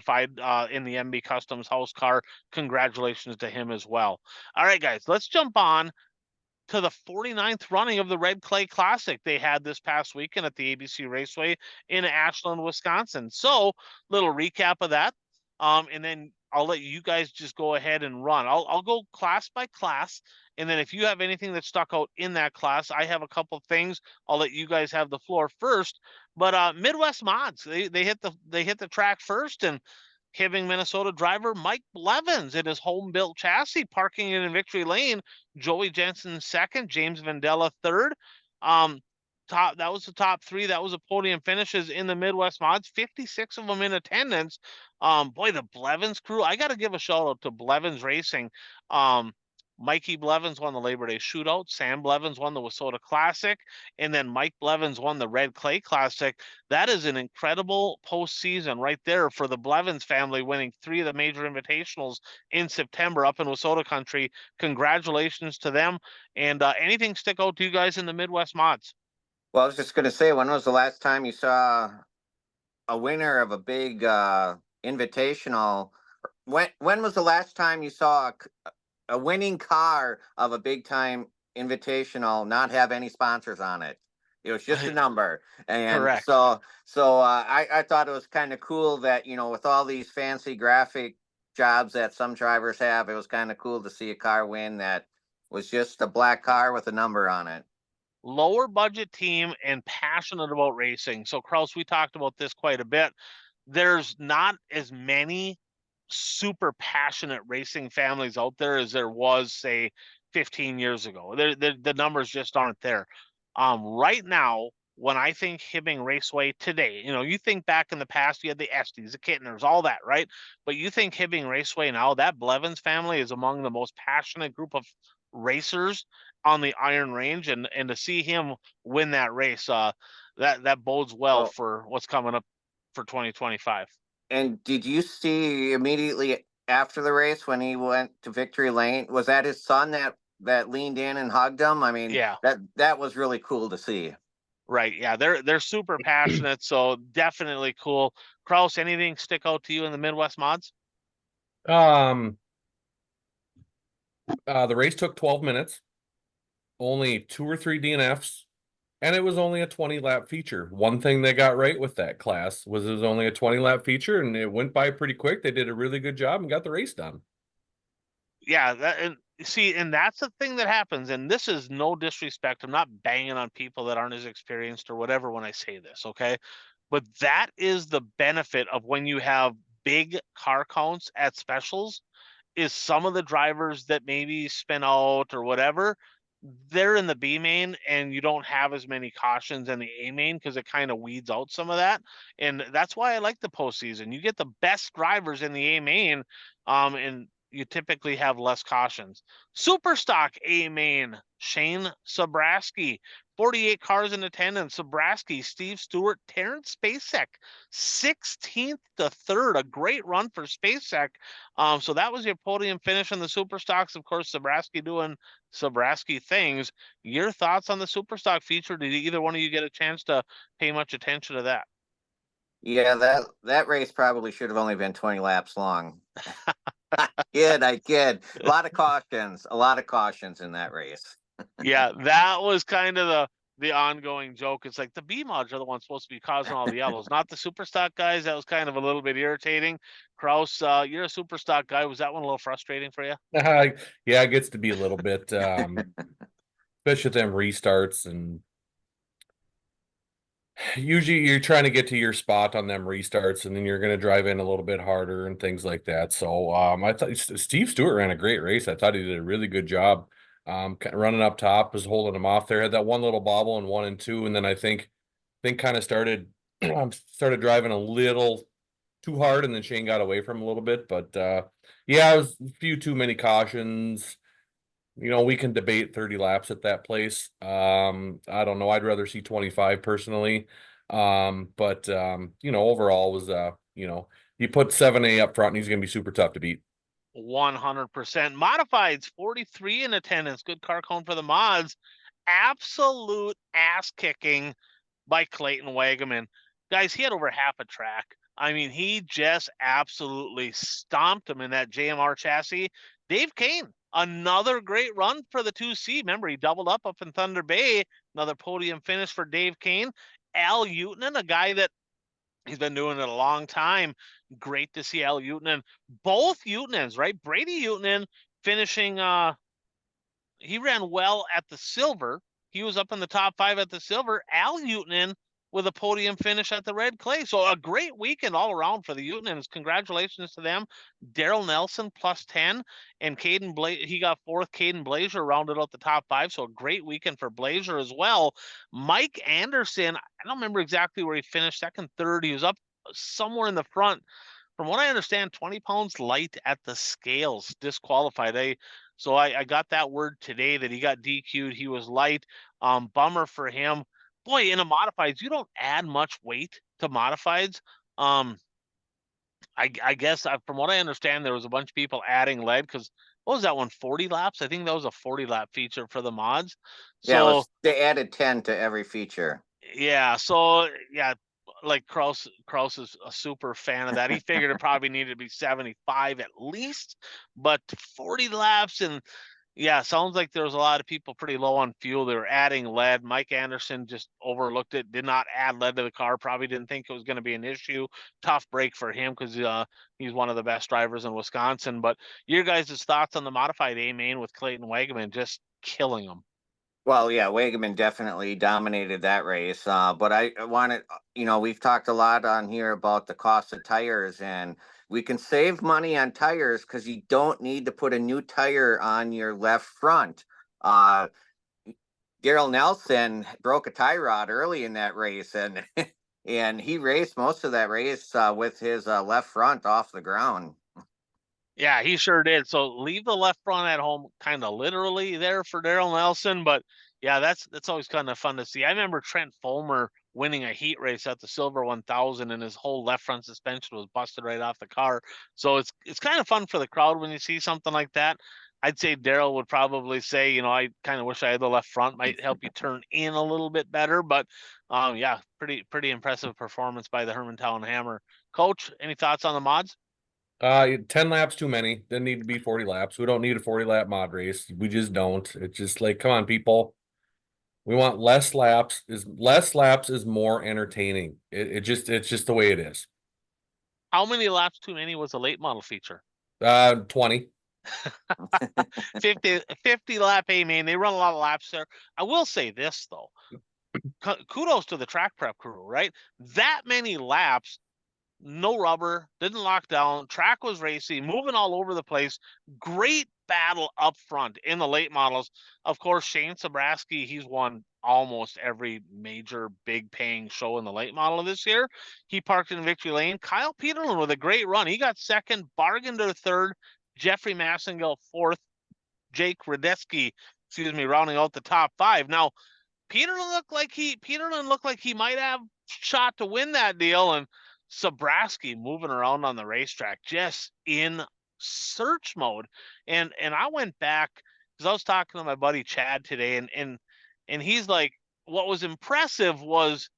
in the MB Customs house car. Congratulations to him as well. All right, guys, let's jump on to the 49th running of the Red Clay Classic they had this past weekend at the ABC Raceway in Ashland, Wisconsin. So, little recap of that, and then I'll let you guys just go ahead and run. I'll go class by class, and then if you have anything that stuck out in that class, I have a couple things. I'll let you guys have the floor first. But Midwest Mods, they hit the track first, and Hibbing, Minnesota driver Mike Blevins in his home-built chassis, parking it in victory lane. Joey Jensen second, James Vandella third. That was the top three. That was the podium finishes in the Midwest Mods. 56 of them in attendance. Boy, the Blevins crew. I got to give a shout out to Blevins Racing. Mikey Blevins won the Labor Day Shootout. Sam Blevins won the Wissota Classic. And then Mike Blevins won the Red Clay Classic. That is an incredible postseason right there for the Blevins family, winning 3 of the major invitationals in September up in Wissota country. Congratulations to them. And anything stick out to you guys in the Midwest Mods? Well, I was just going to say, when was the last time you saw a winner of a big invitational? When was the last time you saw a winning car of a big time invitational not have any sponsors on it? It was just a number. And Correct. so I thought it was kind of cool that, with all these fancy graphic jobs that some drivers have, it was kind of cool to see a car win that was just a black car with a number on it. Lower budget team and passionate about racing. So Kraus, we talked about this quite a bit. There's not as many super passionate racing families out there as there was, say, 15 years ago. The numbers just aren't there. Right now, when I think Hibbing Raceway today, you think back in the past, you had the Estes, the Kittners, all that, right? But you think Hibbing Raceway now, that Blevins family is among the most passionate group of racers on the Iron Range, and to see him win that race, that bodes well for what's coming up for 2025. And did you see immediately after the race when he went to victory lane, was that his son that leaned in and hugged him? I mean, yeah, that was really cool to see. Right. Yeah, they're super passionate, so definitely cool. Kraus, anything stick out to you in the Midwest Mods? The race took 12 minutes, only 2 or 3 DNFs, and it was only a 20-lap feature. One thing they got right with that class was it was only a 20-lap feature, and it went by pretty quick. They did a really good job and got the race done. Yeah, and that's the thing that happens, and this is no disrespect. I'm not banging on people that aren't as experienced or whatever when I say this, okay? But that is the benefit of when you have big car counts at specials, is some of the drivers that maybe spin out or whatever, they're in the B main and you don't have as many cautions in the A main because it kind of weeds out some of that. And that's why I like the postseason. You get the best drivers in the A main, and you typically have less cautions. Superstock A main, Shane Sobraski, 48 cars in attendance. Sobraski, Steve Stewart, Terrence Spacek, 16th to 3rd. A great run for Spacek. So that was your podium finish in the Superstocks. Of course, Sobraski doing Sobraski things. Your thoughts on the Superstock feature? Did either one of you get a chance to pay much attention to that? Yeah, that race probably should have only been 20 laps long. I kid. A lot of cautions in that race. Yeah, that was kind of the ongoing joke. It's like the B mods are the ones supposed to be causing all the yellows, not the Superstock guys. That was kind of a little bit irritating. Kraus, you're a Superstock guy. Was that one a little frustrating for you? Yeah, it gets to be a little bit, especially with them restarts, and usually you're trying to get to your spot on them restarts, and then you're going to drive in a little bit harder and things like that. So I thought Steve Stewart ran a great race. I thought he did a really good job. Running up top, was holding him off there. Had that one little bobble in 1 and 2, and then I think kind of started driving a little too hard, and then Shane got away from him a little bit. But yeah, it was a few too many cautions. We can debate 30 laps at that place. I don't know. I'd rather see 25 personally. But overall was you put 7A up front and he's going to be super tough to beat. 100%. Modifieds, 43 in attendance. Good car count for the mods. Absolute ass kicking by Clayton Wagaman. Guys, he had over half a track. I mean, he just absolutely stomped him in that JMR chassis. Dave Kane, another great run for the 2C. Remember, he doubled up in Thunder Bay. Another podium finish for Dave Kane. Al Utanen, a guy that he's been doing it a long time. Great to see Al Utanen. Both Utanens, right? Brady Utanen finishing he ran well at the silver. He was up in the top 5 at the silver. Al Utanen with a podium finish at the red clay. So a great weekend all around for the Utanens. Congratulations to them. Daryl Nelson +10 and Caden he got 4th. Caden Blazer rounded out the top 5. So a great weekend for Blazer as well. Mike Anderson, I don't remember exactly where he finished, 2nd, 3rd. He was up somewhere in the front. From what I understand, 20 pounds light at the scales, disqualified. So I got that word today that he got DQ'd. He was light. Bummer for him. Boy, in a modifieds, you don't add much weight to modifieds. I guess from what I understand, there was a bunch of people adding lead because what was that one? 40 laps? I think that was a 40 lap feature for the mods. So they added 10 to every feature. yeah, so yeah, like Kraus is a super fan of that. He figured it probably needed to be 75 at least, but 40 laps and yeah, sounds like there was a lot of people pretty low on fuel. They were adding lead. Mike Anderson just overlooked it, did not add lead to the car. Probably didn't think it was going to be an issue. Tough break for him because he's one of the best drivers in Wisconsin. But your guys' thoughts on the modified A-main with Clayton Wegman just killing him? Well, yeah, Wegeman definitely dominated that race. But I wanted, we've talked a lot on here about the cost of tires, and we can save money on tires because you don't need to put a new tire on your left front. Daryl Nelson broke a tie rod early in that race, and and he raced most of that race with his left front off the ground. Yeah, he sure did. So leave the left front at home, kind of literally there for Daryl Nelson. But yeah, that's always kind of fun to see. I remember Trent Fulmer winning a heat race at the Silver 1000, and his whole left front suspension was busted right off the car. So it's kind of fun for the crowd when you see something like that. I'd say Daryl would probably say, I kind of wish I had the left front. Might help you turn in a little bit better. But yeah, pretty impressive performance by the Hermantown Hammer. Coach, any thoughts on the mods? 10 laps too many. Didn't need to be 40 laps. We don't need a 40 lap mod race. We just don't. It's just like, come on, people. We want less laps. Less laps is more entertaining. It's just the way it is. How many laps too many was a late model feature? 20. 50 lap A-main. They run a lot of laps there. I will say this though. Kudos to the track prep crew, right? That many laps, no rubber, didn't lock down, track was racy, moving all over the place. Great battle up front in the late models. Of course, Shane Sabraski, he's won almost every major big paying show in the late model this year. He parked in victory lane. Kyle Peterlin with a great run. He got 2nd, Bargender 3rd, Jeffrey Massengill 4th, Jake Radetzky, rounding out the top 5. Now, Peterlin looked like he might have shot to win that deal, and Sabraski moving around on the racetrack just in search mode. And I went back because I was talking to my buddy Chad today, and he's like, what was impressive was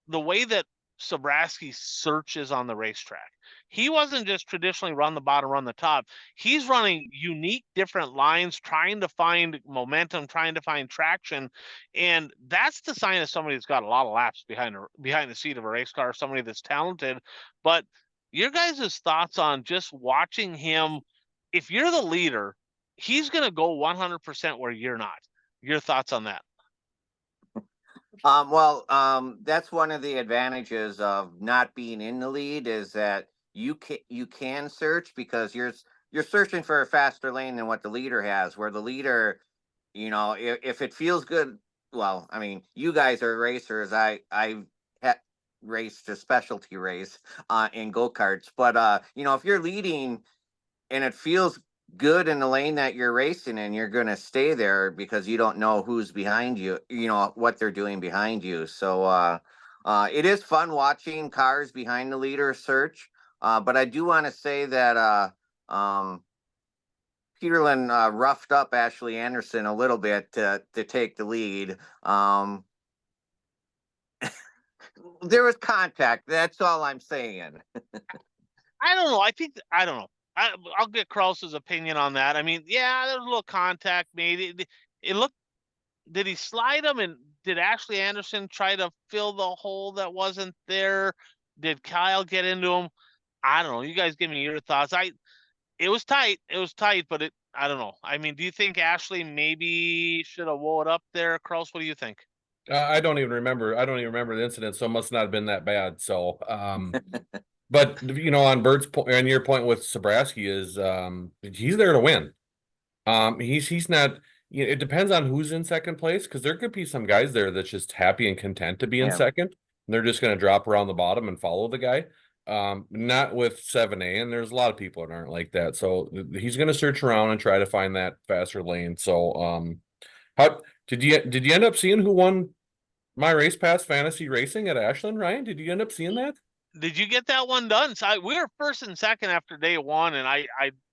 the way that Sabraski searches on the racetrack. He wasn't just traditionally run the bottom, run the top. He's running unique, different lines, trying to find momentum, trying to find traction, and that's the sign of somebody that's got a lot of laps behind the seat of a race car, somebody that's talented. But your guys' thoughts on just watching him? If you're the leader, he's going to go 100% where you're not. Your thoughts on that? That's one of the advantages of not being in the lead is that you can search because you're searching for a faster lane than what the leader has. Where the leader, if it feels good, well, I mean, you guys are racers. I raced a specialty race in go-karts, but if you're leading and it feels good in the lane that you're racing in, you're going to stay there because you don't know who's behind you, what they're doing behind you. So it is fun watching cars behind the leader search. But I do want to say that Peterlin roughed up Ashley Anderson a little bit to take the lead. there was contact. That's all I'm saying. I don't know. I don't know. I'll get Krause's opinion on that. I mean, yeah, there's a little contact made. It looked. Did he slide him, and did Ashley Anderson try to fill the hole that wasn't there? Did Kyle get into him? I don't know. You guys give me your thoughts. It was tight. It was tight, but I don't know. I mean, do you think Ashley maybe should have wore it up there, Krause? What do you think? I don't even remember. I don't even remember the incident, so it must not have been that bad. So, but on Bert's point, and your point with Sabraski is, he's there to win. He's not. It depends on who's in second place, because there could be some guys there that's just happy and content to be in second. And they're just going to drop around the bottom and follow the guy. Not with 7A, and there's a lot of people that aren't like that. So he's going to search around and try to find that faster lane. So, how did you end up seeing who won my Race Pass Fantasy Racing at Ashland, Ryan? Did you end up seeing that? Did you get that one done? So we were first and second after day one, and I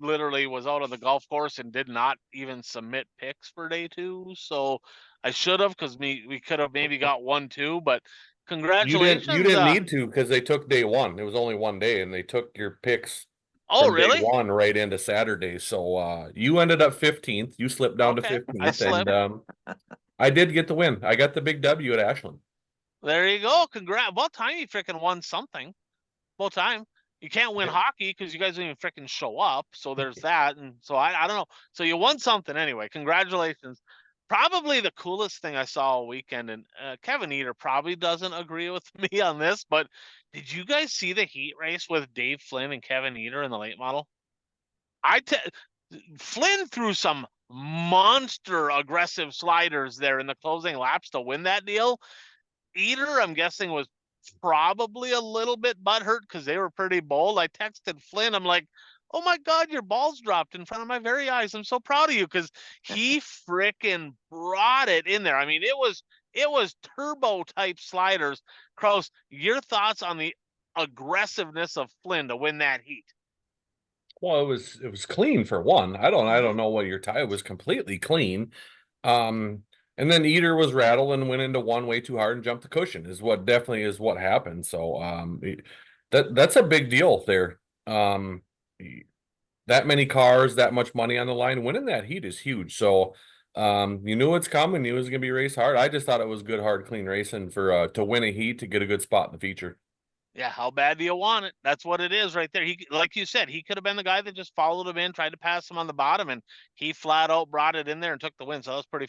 literally was out of the golf course and did not even submit picks for day two. So I should have, because we could have maybe got 1-2, but congratulations. You didn't need to, because they took day one. It was only one day, and they took your picks Oh, from really? day one right into Saturday. So you ended up 15th. You slipped down to Okay, 15th. I slipped. And I did get the win. I got the big W at Ashland. There you go. Congrats. About time you freaking won something. About time. You can't win hockey because you guys don't even freaking show up. So there's that. And so I don't know. So you won something anyway. Congratulations. Probably the coolest thing I saw all weekend, and Kevin Eater probably doesn't agree with me on this, but did you guys see the heat race with Dave Flynn and Kevin Eater in the late model? Flynn threw some monster aggressive sliders there in the closing laps to win that deal. Eater, I'm guessing, was probably a little bit butthurt because they were pretty bold. I texted Flynn. I'm like, oh my God, your balls dropped in front of my very eyes. I'm so proud of you, because he fricking brought it in there. I mean, it was turbo type sliders. Krause, your thoughts on the aggressiveness of Flynn to win that heat? Well, it was clean for one. I don't know what your tie was completely clean. And then Eater was rattled and went into one way too hard and jumped the cushion is what happened. So that's a big deal there. That many cars, that much money on the line, winning that heat is huge. So you knew it's coming, you knew it was gonna be race hard. I just thought it was good, hard, clean racing for to win a heat to get a good spot in the feature. Yeah, how bad do you want it? That's what it is right there. He, like you said, he could have been the guy that just followed him in, tried to pass him on the bottom, and he flat out brought it in there and took the win. So that was pretty